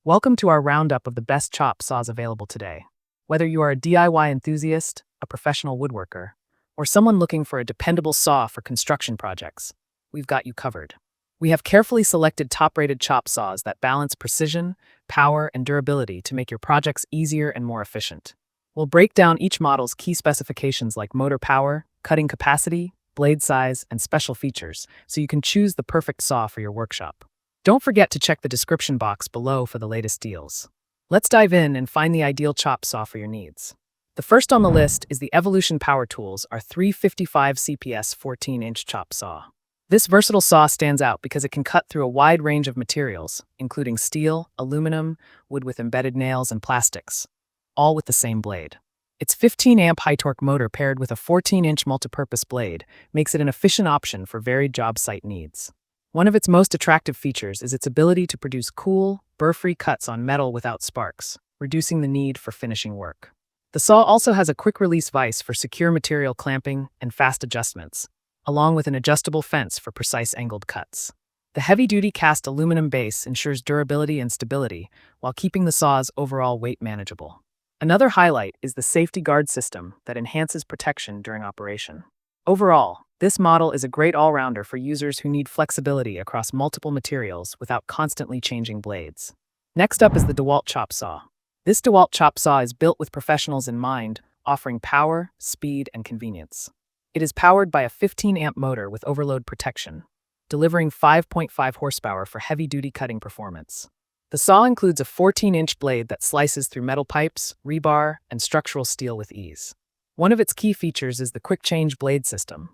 Welcome to our roundup of the best chop saws available today. Whether you are a DIY enthusiast, a professional woodworker, or someone looking for a dependable saw for construction projects, we've got you covered. We have carefully selected top-rated chop saws that balance precision, power, and durability to make your projects easier and more efficient. We'll break down each model's key specifications like motor power, cutting capacity, blade size, and special features, so you can choose the perfect saw for your workshop. Don't forget to check the description box below for the latest deals. Let's dive in and find the ideal chop saw for your needs. The first on the list is the Evolution Power Tools, our 355 CPS 14-inch chop saw. This versatile saw stands out because it can cut through a wide range of materials, including steel, aluminum, wood with embedded nails, and plastics, all with the same blade. Its 15-amp high-torque motor paired with a 14-inch multipurpose blade makes it an efficient option for varied job site needs. One of its most attractive features is its ability to produce cool, burr-free cuts on metal without sparks, reducing the need for finishing work. The saw also has a quick-release vise for secure material clamping and fast adjustments, along with an adjustable fence for precise angled cuts. The heavy-duty cast aluminum base ensures durability and stability while keeping the saw's overall weight manageable. Another highlight is the safety guard system that enhances protection during operation. Overall, this model is a great all-rounder for users who need flexibility across multiple materials without constantly changing blades. Next up is the DeWalt chop saw. This DeWalt chop saw is built with professionals in mind, offering power, speed, and convenience. It is powered by a 15-amp motor with overload protection, delivering 5.5 horsepower for heavy-duty cutting performance. The saw includes a 14-inch blade that slices through metal pipes, rebar, and structural steel with ease. One of its key features is the quick-change blade system,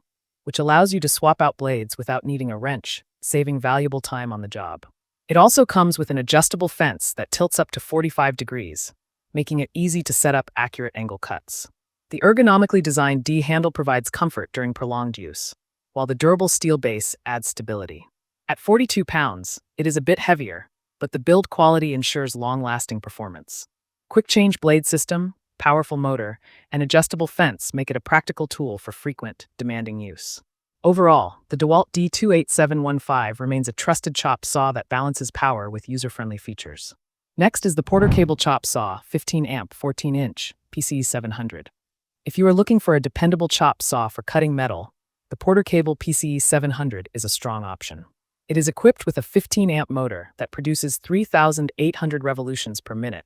which allows you to swap out blades without needing a wrench, saving valuable time on the job. It also comes with an adjustable fence that tilts up to 45 degrees, making it easy to set up accurate angle cuts. The ergonomically designed D handle provides comfort during prolonged use, while the durable steel base adds stability. At 42 pounds, it is a bit heavier, but the build quality ensures long-lasting performance. Quick-change blade system, powerful motor, and adjustable fence make it a practical tool for frequent, demanding use. Overall, the DeWalt D28715 remains a trusted chop saw that balances power with user-friendly features. Next is the Porter Cable Chop Saw 15-amp 14-inch PCE 700. If you are looking for a dependable chop saw for cutting metal, the Porter Cable PCE 700 is a strong option. It is equipped with a 15-amp motor that produces 3,800 revolutions per minute,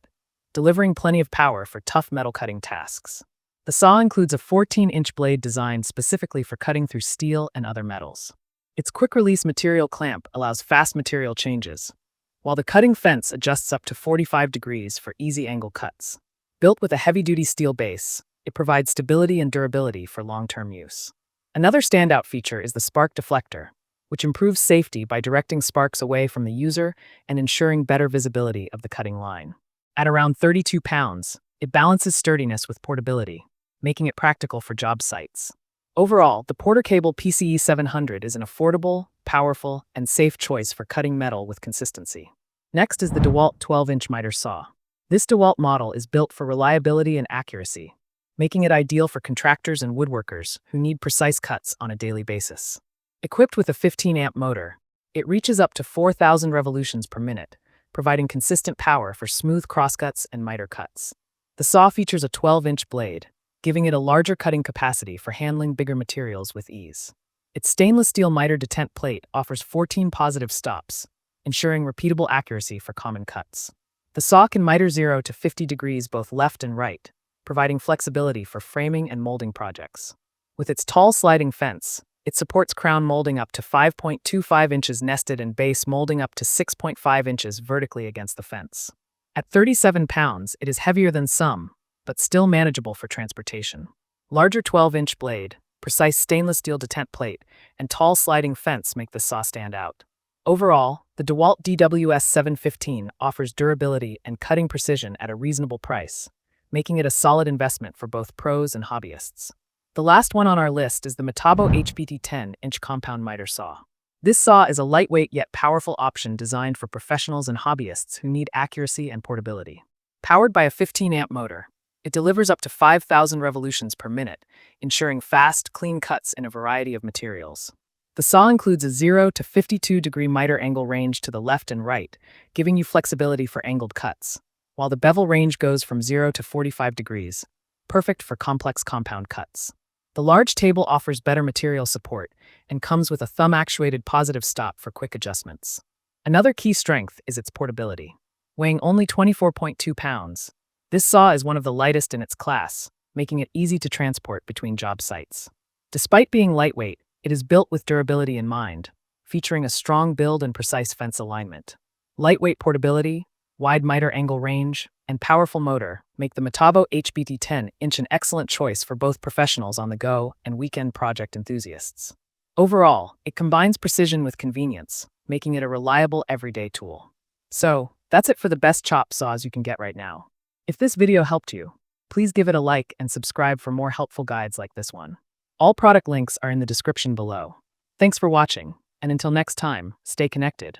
delivering plenty of power for tough metal cutting tasks. The saw includes a 14-inch blade designed specifically for cutting through steel and other metals. Its quick-release material clamp allows fast material changes, while the cutting fence adjusts up to 45 degrees for easy angle cuts. Built with a heavy-duty steel base, it provides stability and durability for long-term use. Another standout feature is the spark deflector, which improves safety by directing sparks away from the user and ensuring better visibility of the cutting line. At around 32 pounds, it balances sturdiness with portability, making it practical for job sites. Overall, the Porter Cable PCE 700 is an affordable, powerful, and safe choice for cutting metal with consistency. Next is the DeWalt 12-inch miter saw. This DeWalt model is built for reliability and accuracy, making it ideal for contractors and woodworkers who need precise cuts on a daily basis. Equipped with a 15-amp motor, it reaches up to 4,000 revolutions per minute, providing consistent power for smooth crosscuts and miter cuts. The saw features a 12-inch blade, giving it a larger cutting capacity for handling bigger materials with ease. Its stainless steel miter detent plate offers 14 positive stops, ensuring repeatable accuracy for common cuts. The saw can miter 0 to 50 degrees both left and right, providing flexibility for framing and molding projects. With its tall sliding fence, it supports crown molding up to 5.25 inches nested and base molding up to 6.5 inches vertically against the fence. At 37 pounds, it is heavier than some, but still manageable for transportation. Larger 12-inch blade, precise stainless steel detent plate, and tall sliding fence make the saw stand out. Overall, the DeWalt DWS 715 offers durability and cutting precision at a reasonable price, making it a solid investment for both pros and hobbyists. The last one on our list is the Metabo HPT 10-inch compound miter saw. This saw is a lightweight yet powerful option designed for professionals and hobbyists who need accuracy and portability. Powered by a 15-amp motor, it delivers up to 5,000 revolutions per minute, ensuring fast, clean cuts in a variety of materials. The saw includes a 0 to 52-degree miter angle range to the left and right, giving you flexibility for angled cuts, while the bevel range goes from 0 to 45 degrees, perfect for complex compound cuts. The large table offers better material support and comes with a thumb-actuated positive stop for quick adjustments. Another key strength is its portability. Weighing only 24.2 pounds, this saw is one of the lightest in its class, making it easy to transport between job sites. Despite being lightweight, it is built with durability in mind, featuring a strong build and precise fence alignment. Lightweight portability, wide miter angle range, and powerful motor make the Metabo HBT 10-inch an excellent choice for both professionals on the go and weekend project enthusiasts. Overall, it combines precision with convenience, making it a reliable everyday tool. So, that's it for the best chop saws you can get right now. If this video helped you, please give it a like and subscribe for more helpful guides like this one. All product links are in the description below. Thanks for watching, and until next time, stay connected.